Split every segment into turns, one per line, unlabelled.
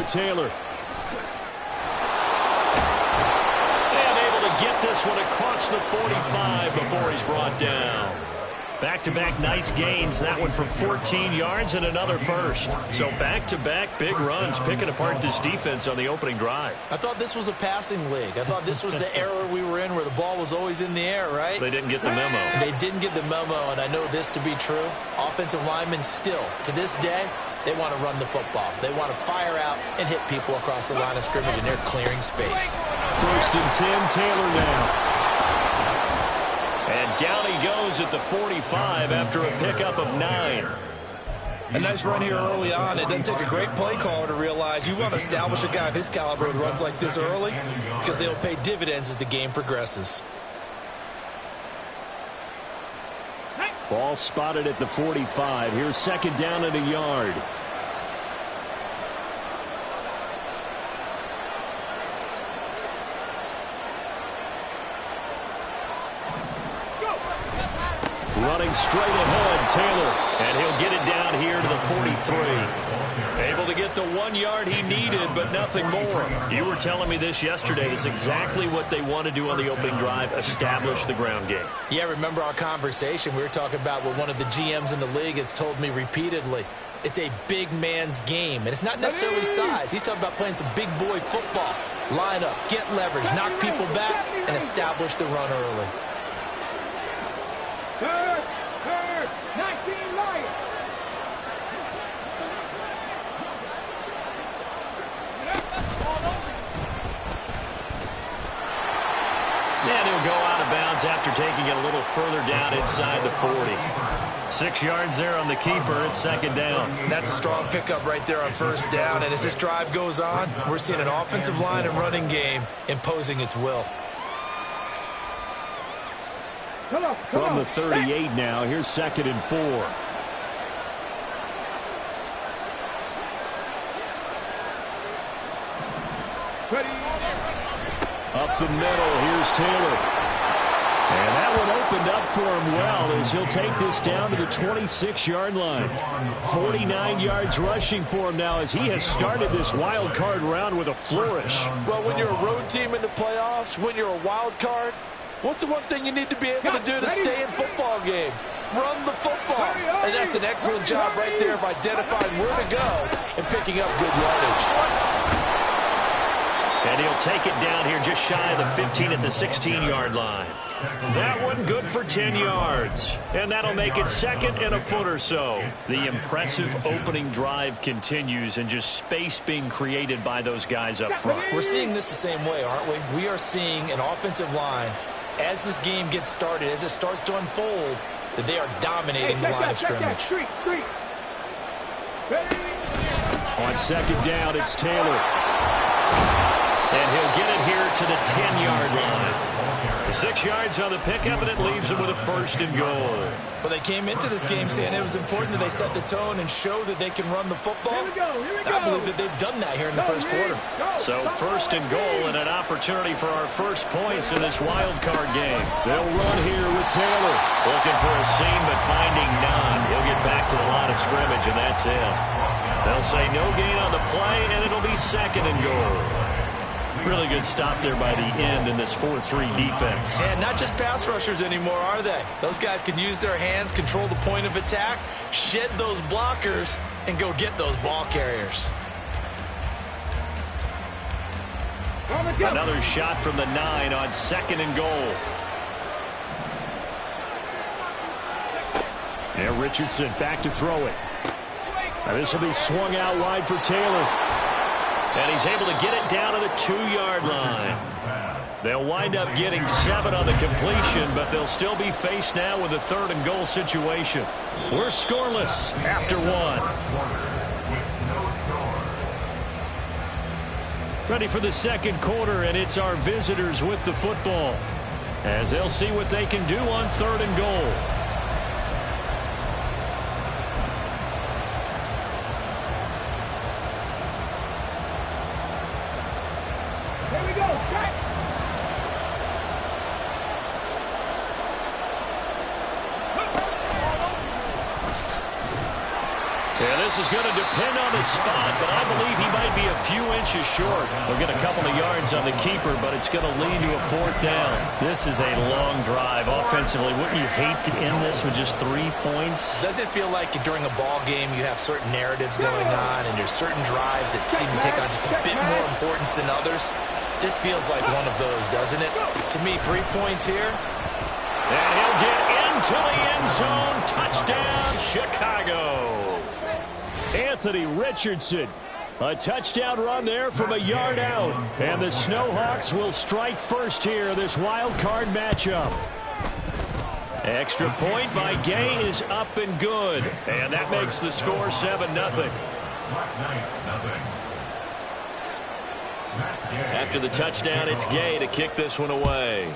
with Taylor. And able to get this one across the 45 before he's brought down. Back-to-back nice gains, that one for 14 yards and another first. So back-to-back big runs, picking apart this defense on the opening drive.
I thought this was a passing league. I thought this was the era we were in where the ball was always in the air, right?
They didn't get the memo.
They didn't get the memo, and I know this to be true. Offensive linemen still, to this day, they want to run the football. They want to fire out and hit people across the line of scrimmage, and they're clearing space.
1st and 10, Taylor now. And down he goes at the 45 after a pickup of 9.
A nice run here early on. It doesn't take a great play caller to realize you want to establish a guy of his caliber who runs like this early because they'll pay dividends as the game progresses.
Ball spotted at the 45. Here's 2nd down and a yard. Running straight ahead, Taylor. And he'll get it down here to the 43. Able to get the 1 yard he needed, but nothing more. You were telling me this yesterday. It's exactly what they want to do on the opening drive, establish the ground game.
Yeah, remember our conversation. We were talking about what one of the GMs in the league has told me repeatedly. It's a big man's game, and it's not necessarily size. He's talking about playing some big boy football. Line up, get leverage, knock people back, and establish the run early.
Third, 19 Lions.
And he'll go out of bounds after taking it a little further down inside the 40. 6 yards there on the keeper. It's 2nd down.
That's a strong pickup right there on 1st down. And as this drive goes on, we're seeing an offensive line and running game imposing its will.
From the 38 now, here's 2nd and 4. Up the middle, here's Taylor. And that one opened up for him well as he'll take this down to the 26-yard line. 49 yards rushing for him now as he has started this wild card round with a flourish.
Well, when you're a road team in the playoffs, when you're a wild card, what's the one thing you need to be able to do to stay in football games? Run the football. And that's an excellent job right there of identifying where to go and picking up good yardage.
And he'll take it down here just shy of the 15 at the 16-yard line. That one good for 10 yards. And that'll make it 2nd and a foot or so. The impressive opening drive continues and just space being created by those guys up front.
We're seeing this the same way, aren't we? We are seeing an offensive line, as this game gets started, as it starts to unfold, that they are dominating the line of scrimmage.
On 2nd down, it's Taylor. And he'll get it here to the 10-yard line. 6 yards on the pickup, and it leaves him with a 1st and goal.
Well, they came into this game saying it was important that they set the tone and show that they can run the football. I believe that they've done that here in the 1st quarter.
So 1st and goal and an opportunity for our first points in this wild card game. They'll run here with Taylor. Looking for a seam, but finding none. He'll get back to the line of scrimmage, and that's it. They'll say no gain on the play, and it'll be 2nd and goal. Really good stop there by the end in this 4-3 defense.
And not just pass rushers anymore, are they? Those guys can use their hands, control the point of attack, shed those blockers, and go get those ball carriers.
Another shot from the 9 on 2nd and goal. And Richardson back to throw it. And this will be swung out wide for Taylor. And he's able to get it down to the 2-yard line. They'll wind up getting 7 on the completion, but they'll still be faced now with a 3rd and goal situation. We're scoreless after 1. Ready for the 2nd quarter, and it's our visitors with the football, as they'll see what they can do on 3rd and goal. And This is going to depend on his spot, but I believe he might be a few inches short. He'll get a couple of yards on the keeper, but it's going to lead to a 4th down. This is a long drive offensively. Wouldn't you hate to end this with just 3 points?
Doesn't it feel like during a ball game you have certain narratives going on and there's certain drives that seem to take on just a bit more importance than others? This feels like one of those, doesn't it? To me, 3 points here.
And he'll get into the end zone. Touchdown, Chicago. Anthony Richardson. A touchdown run there from a yard out. And the Snowhawks will strike first here, this wild card matchup. Extra point by Gay is up and good. And that makes the score 7-0. After the touchdown, it's Gay to kick this one away.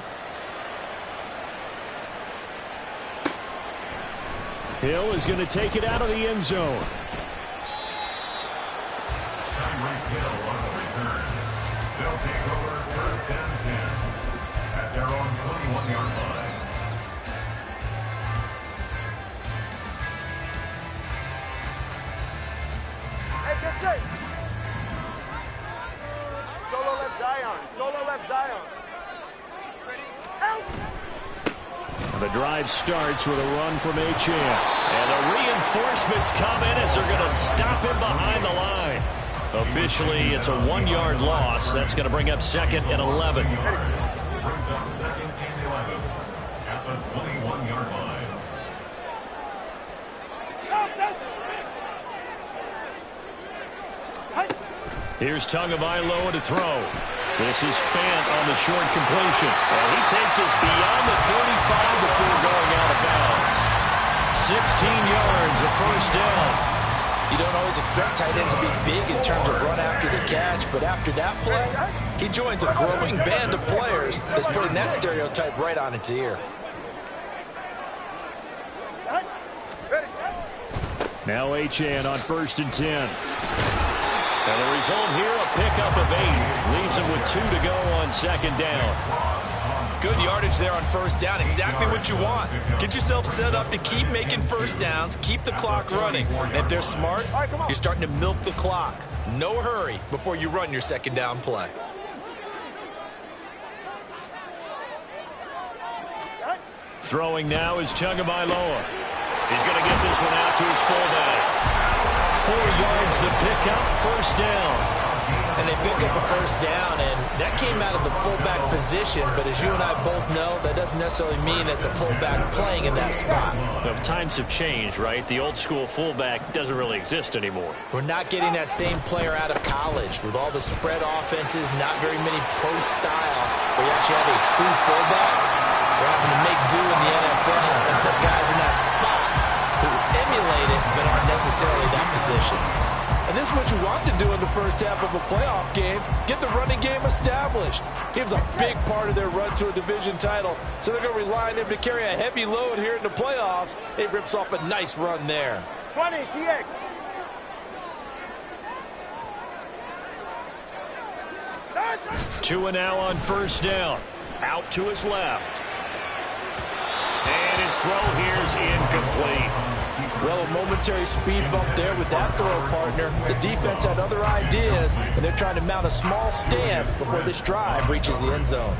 Hill is going to take it out of the end zone.
Hill on the return. They'll take over 1st and 10 at their own 21-yard line.
Hey, get safe. Solo left Zion. Solo left Zion. Out.
The drive starts with a run from H.M. And the reinforcements come in as they're going to stop him behind the line. Officially, it's a 1-yard loss. That's going to bring up 2nd and 11.
Brings up 2nd and 11 at the 21-yard line.
Here's Tagovailoa to throw. This is Fant on the short completion. And he takes us beyond the 35 before going out of bounds. 16 yards, a 1st down.
You don't always expect tight ends to be big in terms of run after the catch, but after that play, he joins a growing band of players that's putting that stereotype right on its ear.
Now Achane on 1st and 10. And the result here, a pickup of 8. Leaves him with 2 to go on 2nd down.
Good yardage there on 1st down. Exactly what you want. Get yourself set up to keep making 1st downs, keep the clock running. And if they're smart, you're starting to milk the clock. No hurry before you run your 2nd down play.
Throwing now is Tagovailoa. He's going to get this one out to his fullback. 4 yards the pickup, 1st down.
And they pick up a 1st down, and that came out of the fullback position, but as you and I both know, that doesn't necessarily mean it's a fullback playing in that spot.
Well, times have changed, right? The old school fullback doesn't really exist anymore.
We're not getting that same player out of college with all the spread offenses, not very many pro style, where you actually have a true fullback. We're having to make do in the NFL and put guys in that spot who emulate it but aren't necessarily that position.
And this is what you want to do in the 1st half of a playoff game. Get the running game established. Gives a big part of their run to a division title. So they're going to rely on him to carry a heavy load here in the playoffs. He rips off a nice run there.
20, TX.
Tua now on 1st down. Out to his left. And his throw here's incomplete.
Well, a momentary speed bump there with that throw partner. The defense had other ideas, and they're trying to mount a small stand before this drive reaches the end zone.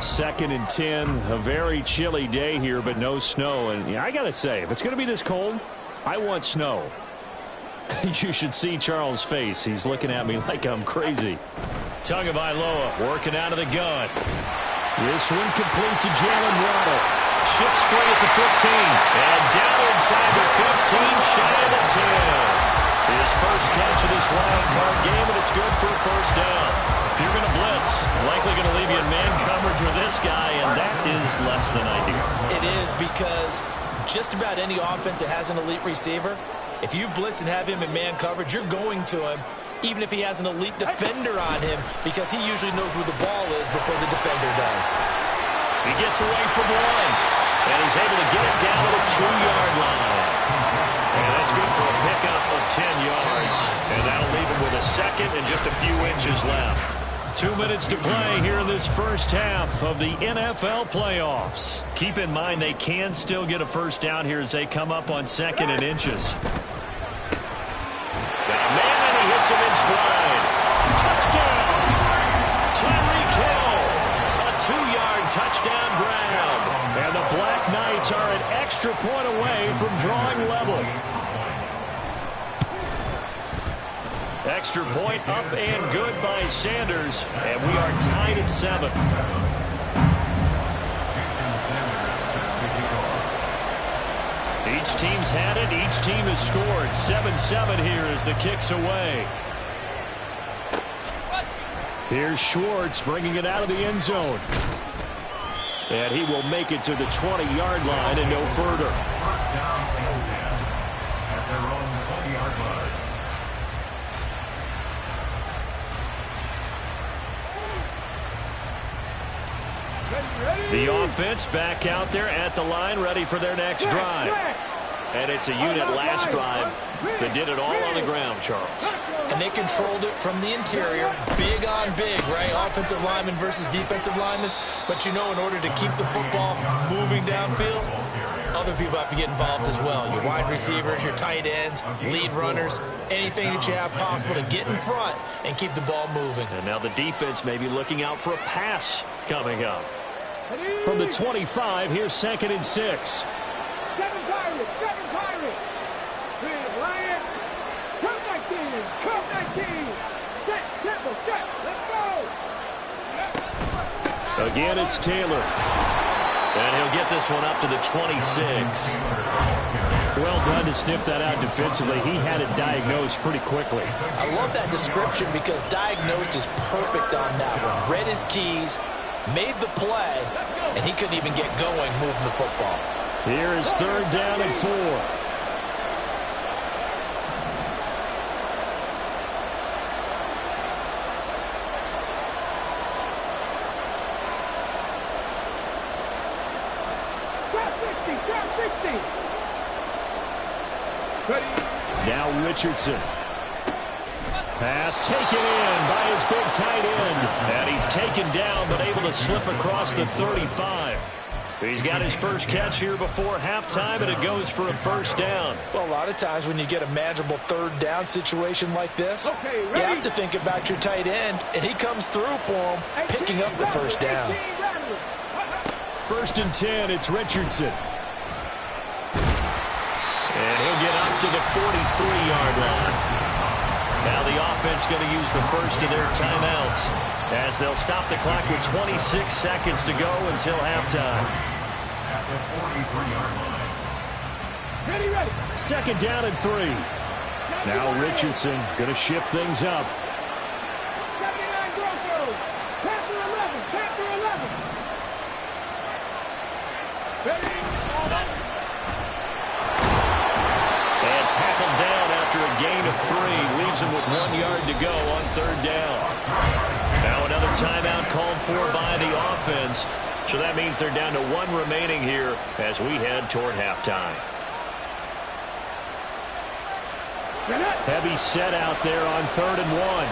Second and 10, a very chilly day here, but no snow. And yeah, I got to say, if it's going to be this cold, I want snow. You should see Charles' face. He's looking at me like I'm crazy. Tagovailoa working out of the gun. This one complete to Jalen Waddle. Shifts straight at the 15. And down inside the 15, shy of the 10. His first catch of this wild card game, and it's good for a 1st down. If you're going to blitz, likely going to leave you in man coverage with this guy, and that is less than ideal.
It is, because just about any offense that has an elite receiver, if you blitz and have him in man coverage, you're going to him, even if he has an elite defender on him, because he usually knows where the ball is before the defender does.
He gets away from 1, and he's able to get it down to the 2-yard line. And that's good for a pickup of 10 yards. And that'll leave him with a 2nd and just a few inches left. 2 minutes to play here in this first half of the NFL playoffs. Keep in mind they can still get a first down here as they come up on 2nd and inches. Got a man, and he hits him in stride. Touchdown! Tyreek Hill. A 2-yard touchdown grab. And the Black Knights are an extra point away from drawing level. Extra point up and good by Sanders. And we are tied at 7. Each team's had it. Each team has scored. 7-7 here as the kick's away. Here's Schwartz bringing it out of the end zone. And he will make it to the 20-yard line and no further.
First down and 10 at their own 20-yard line.
The offense back out there at the line, ready for their next drive. And it's a unit last drive that did it all on the ground, Charles.
And they controlled it from the interior. Big on big, right? Offensive lineman versus defensive lineman. But you know, in order to keep the football moving downfield, other people have to get involved as well. Your wide receivers, your tight ends, lead runners, anything that you have possible to get in front and keep the ball moving.
And now the defense may be looking out for a pass coming up. From the 25, here's 2nd and 6.
7 Pirates, 7 Pirates. 3 Lions. Come 19, come 19. Set, tempo, set, let's go.
Again, it's Taylor. And he'll get this one up to the 26. Well done to sniff that out defensively. He had it diagnosed pretty quickly.
I love that description because diagnosed is perfect on that one. Read his keys, made the play, and he couldn't even get going moving the football.
Here is 3rd down and 4. Now Richardson. Pass taken in by his big tight end. And he's taken down but able to slip across the 35. He's got his first catch here before halftime, and it goes for a first down.
Well, a lot of times when you get a manageable 3rd down situation like this, you have to think about your tight end, and he comes through for him, picking up the first down.
1st and 10, it's Richardson. And he'll get up to the 43-yard line. Now the offense going to use the first of their timeouts as they'll stop the clock with 26 seconds to go until halftime.
At the 43-yard line.
2nd down and 3. Now Richardson going to shift things up.
79 Broncos. Panther 11, Panther 11.
And tackled down after a gain of 3. Leaves him with 1 yard to go on 3rd down. Now another timeout called for by the offense. So that means they're down to 1 remaining here as we head toward halftime. Heavy set out there on 3rd and 1.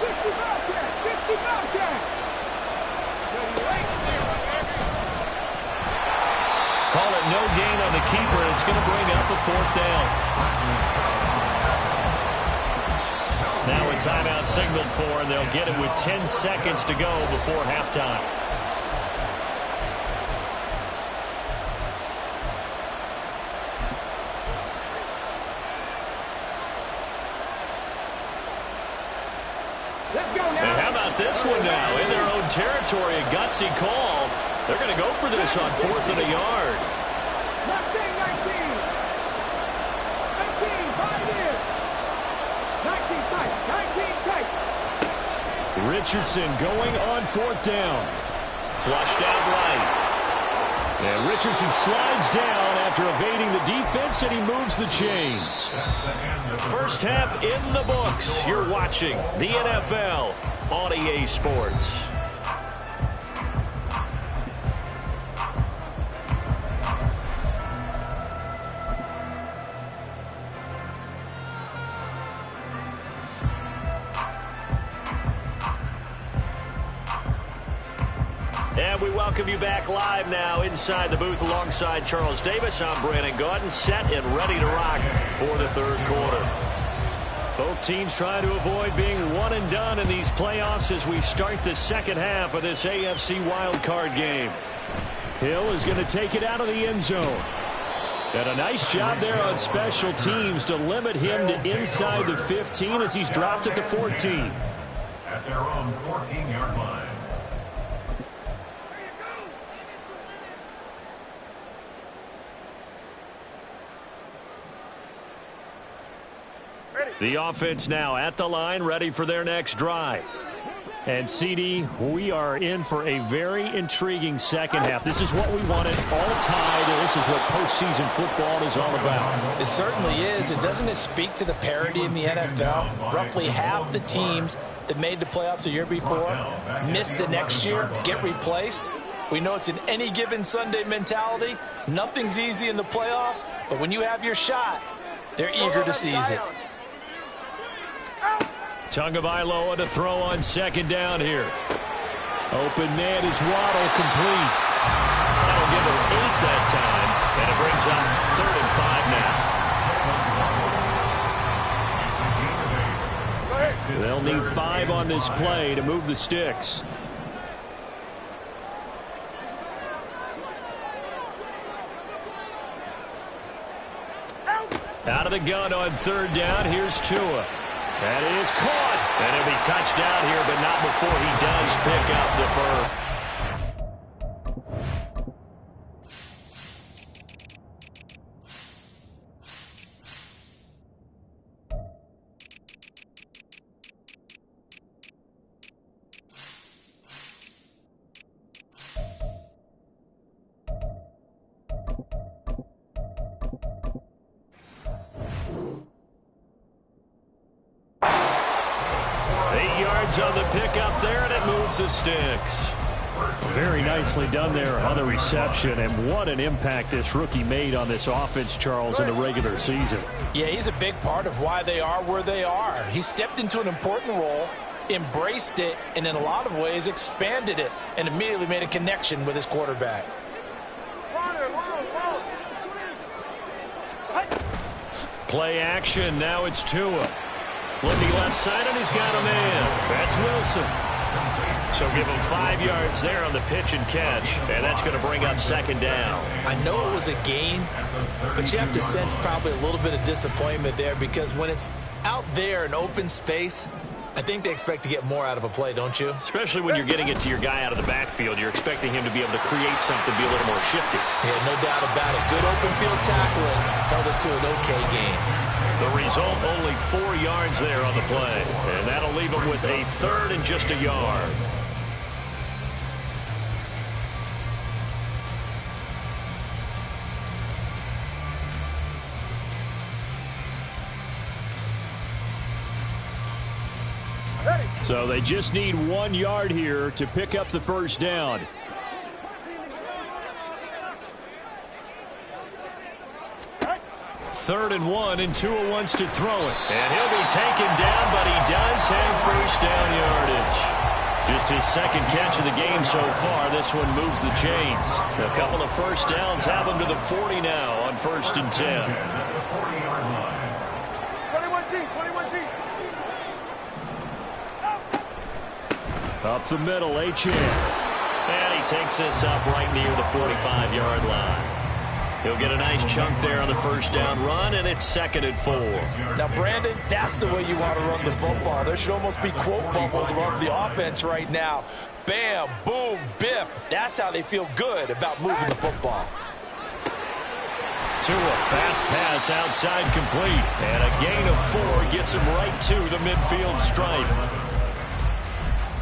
50 Bobcats.
Call it no gain on the keeper. It's going to bring up a 4th down. Now a timeout signaled for, and they'll get it with 10 seconds to go before halftime. And how about this one now? In their own territory, a gutsy call. They're going to go for this on 4th and a yard.
19, 5 years. 19 tight.
Richardson going on 4th down. Flushed out right. And Richardson slides down after evading the defense, and he moves the chains. First half in the books. You're watching the NFL on EA Sports. welcome you back live now inside the booth alongside Charles Davis. I'm Brandon Gaudin, set and ready to rock for the third quarter. Both teams trying to avoid being one and done in these playoffs as we start the second half of this AFC wildcard game. Hill is going to take it out of the end zone. And a nice job there on special teams to limit him to inside the 15 as he's dropped at the 14.
At their own 14-yard line.
The offense now at the line, ready for their next drive. And, CD, we are in for a very intriguing second half. This is what we wanted, all tied, and this is what postseason football is all about.
It certainly is. And doesn't it speak to the parity in the NFL? Roughly half the teams that made the playoffs the year before miss the next year, get replaced. We know it's an any given Sunday mentality. Nothing's easy in the playoffs, but when you have your shot, they're eager to seize it.
Tagovailoa to throw on second down here. Open man is Waddle, complete. That'll give him 8 that time, and it brings up 3rd and 5 now. They'll need 5 on this play to move the sticks. Out of the gun on 3rd down. Here's Tua. That is caught. And he'll be touched down here, but not before he does pick up the first. On the pickup there, and it moves the sticks.
Very nicely done there on the reception, and what an impact this rookie made on this offense, Charles, in the regular season.
Yeah, he's a big part of why they are where they are. He stepped into an important role, embraced it, and in a lot of ways expanded it, and immediately made a connection with his quarterback.
Play action, now it's Tua. Looking left side, and he's got a man. That's Wilson. So give him 5 yards there on the pitch and catch, and that's going to bring up second down.
I know it was a gain, but you have to sense probably a little bit of disappointment there because when it's out there in open space, I think they expect to get more out of a play, don't you?
Especially when you're getting it to your guy out of the backfield. You're expecting him to be able to create something, be a little more shifty.
Yeah, no doubt about it. Good open field tackling held it to an okay gain.
The result, only 4 yards there on the play. And that'll leave him with a 3rd and just a yard.
So they just need 1 yard here to pick up the first down.
Third and 1, and Tua wants to throw it. And he'll be taken down, but he does have first down yardage. Just his second catch of the game so far. This one moves the chains. A couple of first downs have him to the 40 now on 1st and 10.
21G.
Up the middle, H.N.
And he takes this up right near the 45-yard line. He'll get a nice chunk there on the first down run, and it's 2nd and 4.
Now, Brandon, that's the way you want to run the football. There should almost be quote bubbles above the offense right now. Bam, boom, biff. That's how they feel good about moving the football.
Tua, fast pass outside complete. And a gain of 4 gets him right to the midfield stripe.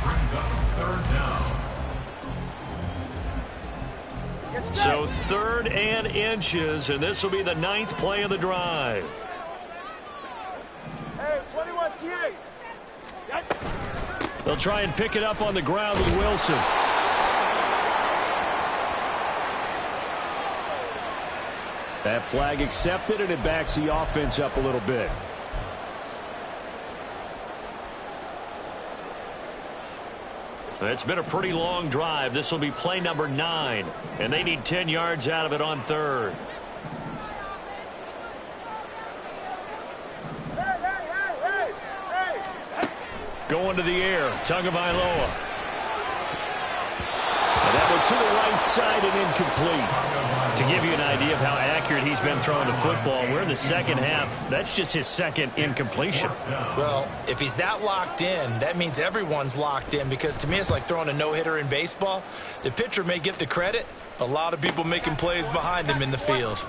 Brings up 3rd down.
So 3rd and inches, and this will be the 9th play of the drive.
Hey, 21T.
They'll try and pick it up on the ground with Wilson.
That flag accepted, and it backs the offense up a little bit.
It's been a pretty long drive. This will be play number 9, and they need 10 yards out of it on 3rd. Going to the air, Tagovailoa. And that one to the right side and incomplete. To give you an idea of how accurate he's been throwing the football, we're in the second half. That's just his second incompletion.
Well, if he's that locked in, that means everyone's locked in, because to me it's like throwing a no-hitter in baseball. The pitcher may get the credit, a lot of people making plays behind him in the field.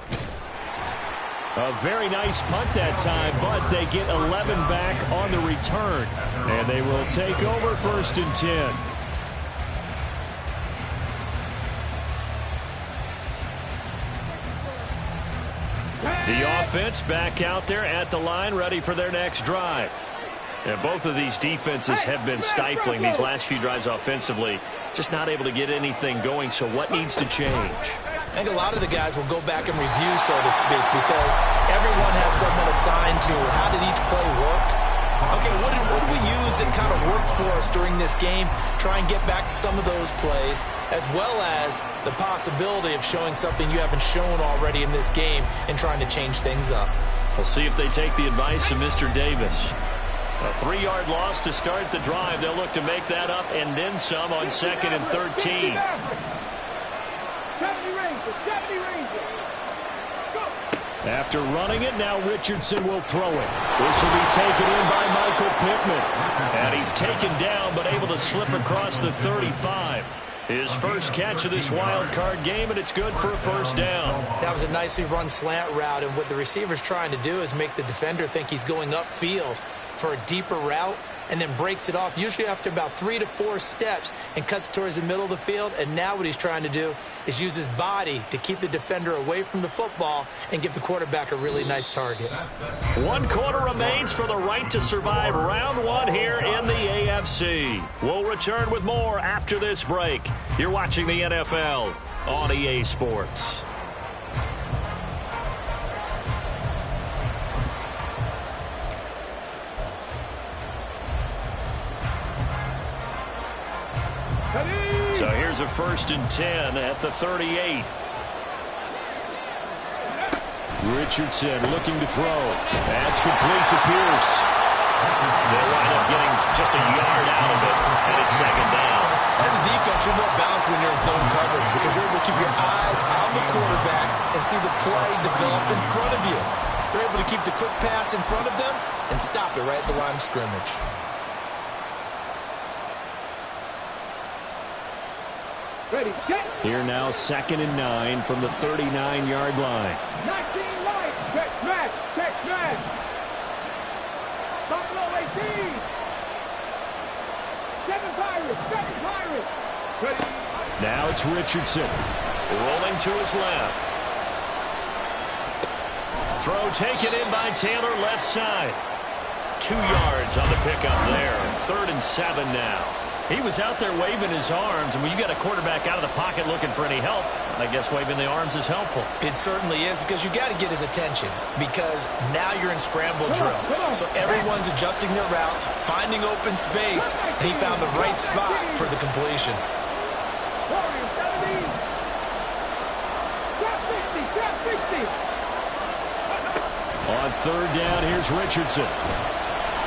A very nice punt that time, but they get 11 back on the return. And they will take over 1st and 10. The offense back out there at the line, ready for their next drive. And both of these defenses have been stifling these last few drives offensively. Just not able to get anything going, so what needs to change?
I think a lot of the guys will go back and review, so to speak, because everyone has someone assigned to how did each play work. Okay, what did we use that kind of worked for us during this game? Try and get back to some of those plays, as well as the possibility of showing something you haven't shown already in this game and trying to change things up.
We'll see if they take the advice of Mr. Davis. A 3-yard loss to start the drive. They'll look to make that up and then some on 2nd and 13.
70 Rangers.
After running it, now Richardson will throw it. This will be taken in by Michael Pittman. And he's taken down, but able to slip across the 35. His first catch of this wild card game, and it's good for a 1st down.
That was a nicely run slant route, and what the receiver's trying to do is make the defender think he's going upfield for a deeper route, and then breaks it off, usually after about 3 to 4 steps, and cuts towards the middle of the field. And now what he's trying to do is use his body to keep the defender away from the football and give the quarterback a really nice target.
1 quarter remains for the right to survive round 1 here in the AFC. We'll return with more after this break. You're watching the NFL on EA Sports. So here's a 1st and 10 at the 38.
Richardson looking to throw. That's complete to Pierce.
They'll wind up getting just a yard out of it, and it's 2nd down.
As a defense, you're more balanced when you're in zone coverage because you're able to keep your eyes on the quarterback and see the play develop in front of you. You're able to keep the quick pass in front of them and stop it right at the line of scrimmage.
Ready, set.
Here now 2nd and 9 from the 39-yard line.
19 light. Check smash. Buffalo 18. 7 Pirates. Ready.
Now it's Richardson.
Rolling to his left. Throw taken in by Taylor, left side. 2 yards on the pickup there. 3rd and 7 now. He was out there waving his arms, and when you got a quarterback out of the pocket looking for any help, I guess waving the arms is helpful.
It certainly is, because you got to get his attention, because now you're in scramble drill. So everyone's adjusting their routes, finding open space, and he found the right spot for the completion.
On 3rd down, here's Richardson.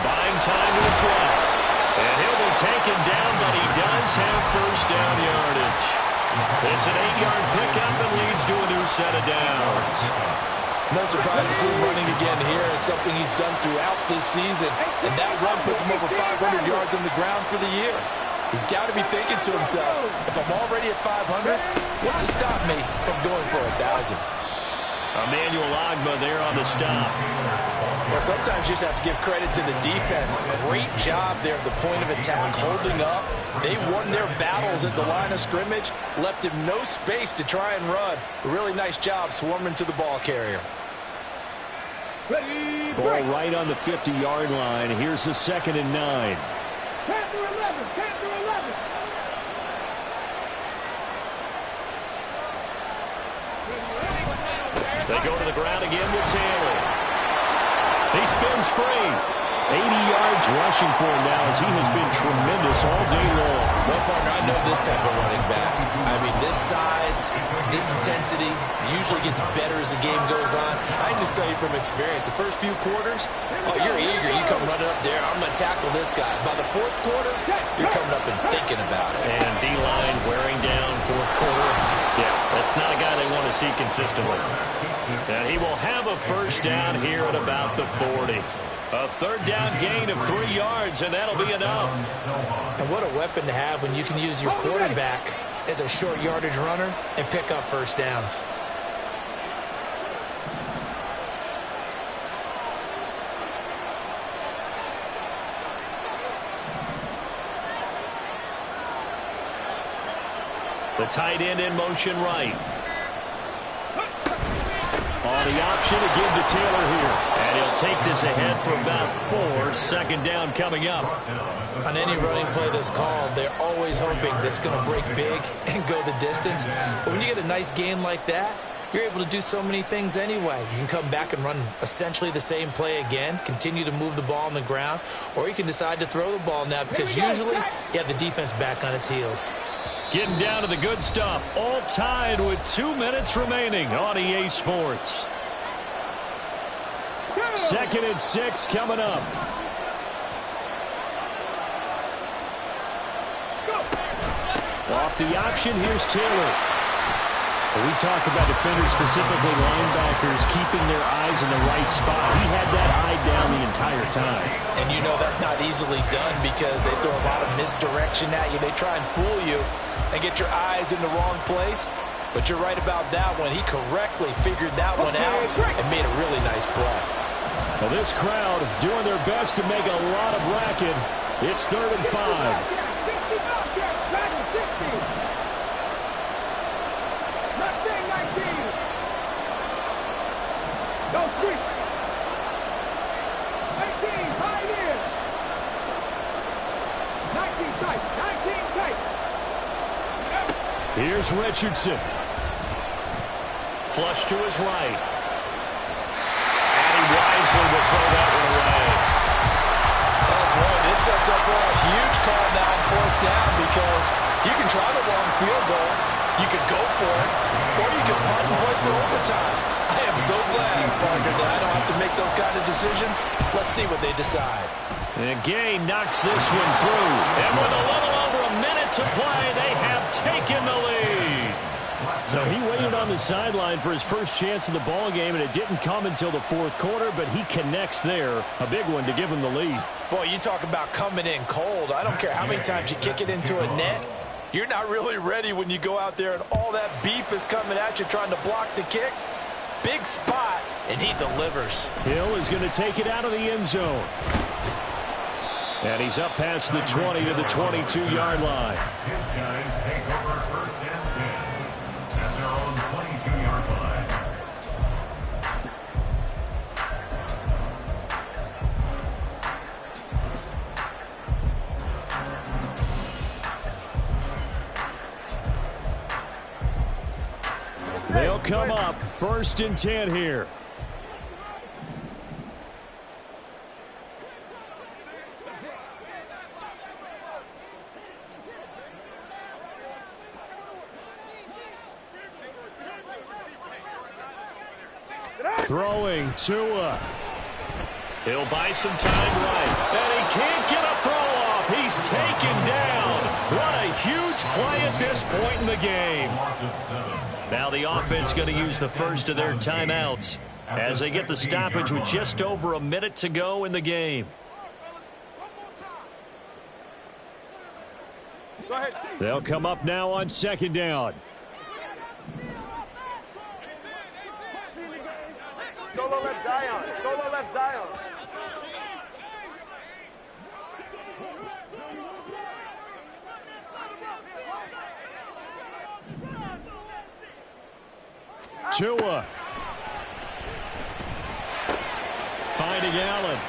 Buying time to his left. And he'll be taken down, but he does have 1st down yardage. It's an 8-yard pickup and leads to a new set of downs.
No surprise to see him running again here. It's something he's done throughout this season. And that run puts him over 500 yards on the ground for the year. He's got to be thinking to himself, if I'm already at 500, what's to stop me from going for 1,000?
Emmanuel Ogbah there on the stop.
Well, sometimes you just have to give credit to the defense. Great job there at the point of attack, holding up. They won their battles at the line of scrimmage, left him no space to try and run. A really nice job swarming to the ball carrier.
Ball right on the 50-yard line. Here's the 2nd and 9.
10 to 11.
They go to the ground again with Taylor. He spins free.
80 yards rushing for him now as he has been tremendous all day long.
Well, partner, I know this type of running back. I mean, this size, this intensity usually gets better as the game goes on. I can just tell you from experience, the first few quarters, oh, you're eager. You come running up there, I'm going to tackle this guy. By the fourth quarter, you're coming up and thinking about it.
And D-line wearing down fourth quarter. Yeah, that's not a guy they want to see consistently. And he will have a first down here at about the 40. A third down gain of 3 yards, and that'll be enough.
And what a weapon to have when you can use your quarterback as a short yardage runner and pick up first downs.
The tight end in motion right. On the option to give to Taylor here. And he'll take this ahead for about 4. Second down coming up.
On any running play that's called, they're always hoping that it's going to break big and go the distance. But when you get a nice game like that, you're able to do so many things anyway. You can come back and run essentially the same play again, continue to move the ball on the ground, or you can decide to throw the ball now because usually you have the defense back on its heels.
Getting down to the good stuff. All tied with 2 minutes remaining on EA Sports. 2nd and 6 coming up. Off the option, here's Taylor. We talk about defenders, specifically linebackers, keeping their eyes in the right spot. He had that eye down the entire time.
And you know that's not easily done because they throw a lot of misdirection at you. They try and fool you and get your eyes in the wrong place. But you're right about that one. He correctly figured that one out and made a really nice play.
Well, this crowd doing their best to make a lot of racket. It's 3rd and 5. Here's Richardson. Flush to his right. And he wisely will throw that one away.
Oh, boy, this sets up for a huge call now on 4th down because you can try the long field goal, you could go for it, or you can punt and play for overtime. I am so glad, partner, that I don't have to make those kind of decisions. Let's see what they decide.
And Gay knocks this one through. And with a little over a minute to play, they have taken the lead. So he waited on the sideline for his first chance in the ball game, and it didn't come until the 4th quarter, but he connects there. A big one to give him the lead.
Boy, you talk about coming in cold. I don't care how many times you kick it into a net. You're not really ready when you go out there and all that beef is coming at you trying to block the kick. Big spot, and he delivers.
Hill is going to take it out of the end zone. And he's up past the 20 to the 22-yard line.
His guys take over 1st and 10 at their own 22-yard line.
They'll come up 1st and 10 here. Throwing Tua. He'll buy some time right. And he can't get a throw off. He's taken down. What a huge play at this point in the game. Now the offense going to use the first of their timeouts as they get the stoppage with just over a minute to go in the game. They'll come up now on 2nd down.
Solo left Zion. Solo left Zion.
Tua. Finding Allen.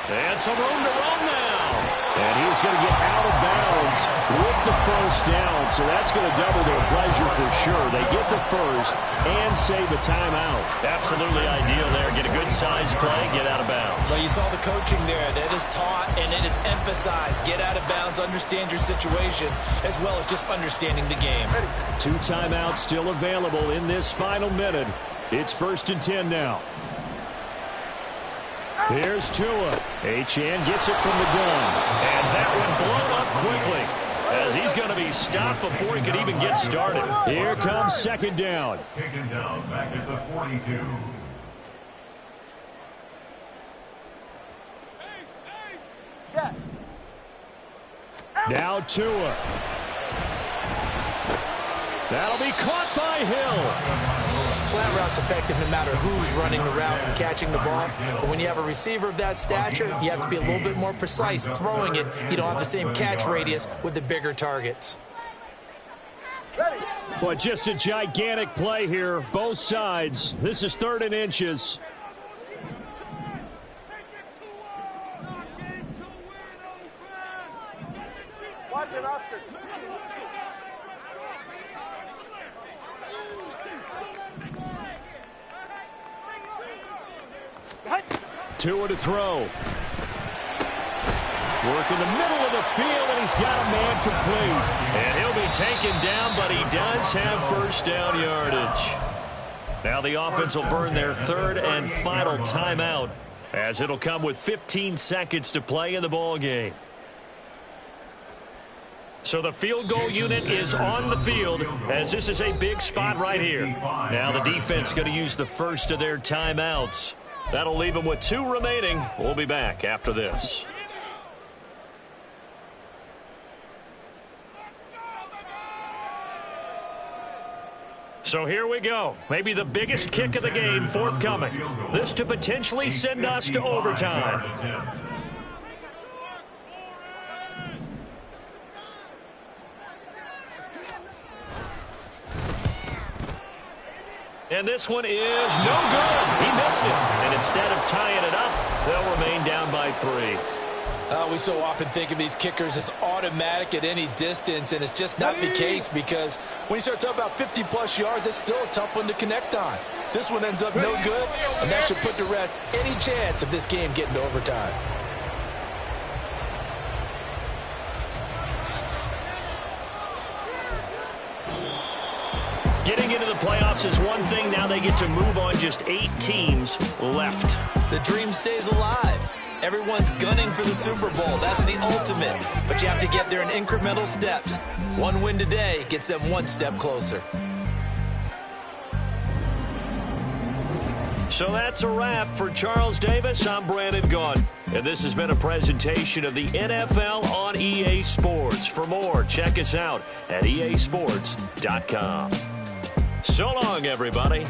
And some room to run now.
And he's going to get out of bounds with the first down. So that's going to double their pleasure for sure. They get the first and save a timeout.
Absolutely ideal there. Get a good size play, get out of bounds.
Well, you saw the coaching there. That is taught and it is emphasized. Get out of bounds, understand your situation, as well as just understanding the game.
2 timeouts still available in this final minute. It's 1st and 10 now. Here's Tua. Achane gets it from the gun.
And that one blown up quickly, as he's going to be stopped before he could even get started.
Here comes 2nd down.
Taken down back at the 42.
Now Tua. That'll be caught by Hill.
Slant route's effective no matter who's running the route and catching the ball. But when you have a receiver of that stature, you have to be a little bit more precise throwing it. You don't have the same catch radius with the bigger targets.
But just a gigantic play here, both sides. This is 3rd and inches.
Watch it, Oscar.
Tua to throw. Work in the middle of the field, and he's got a man complete.
And he'll be taken down, but he does have first down yardage. Now the offense will burn their 3rd and final timeout, as it'll come with 15 seconds to play in the ball game. So the field goal unit is on the field, as this is a big spot right here. Now the defense going to use the first of their timeouts. That'll leave them with 2 remaining. We'll be back after this. So here we go. Maybe the biggest kick of the game forthcoming. This to potentially send us to overtime. And this one is no good. He missed it. And instead of tying it up, they'll remain down by 3.
We so often think of these kickers as automatic at any distance, and it's just not the case, because when you start talking about 50-plus yards, it's still a tough one to connect on. This one ends up no good, and that should put to rest any chance of this game getting to overtime.
Getting into the playoffs is one thing. Now they get to move on. Just 8 teams left.
The dream stays alive. Everyone's gunning for the Super Bowl. That's the ultimate. But you have to get there in incremental steps. One win today gets them 1 step closer.
So that's a wrap for Charles Davis. I'm Brandon Gunn. And this has been a presentation of the NFL on EA Sports. For more, check us out at easports.com. So long, everybody.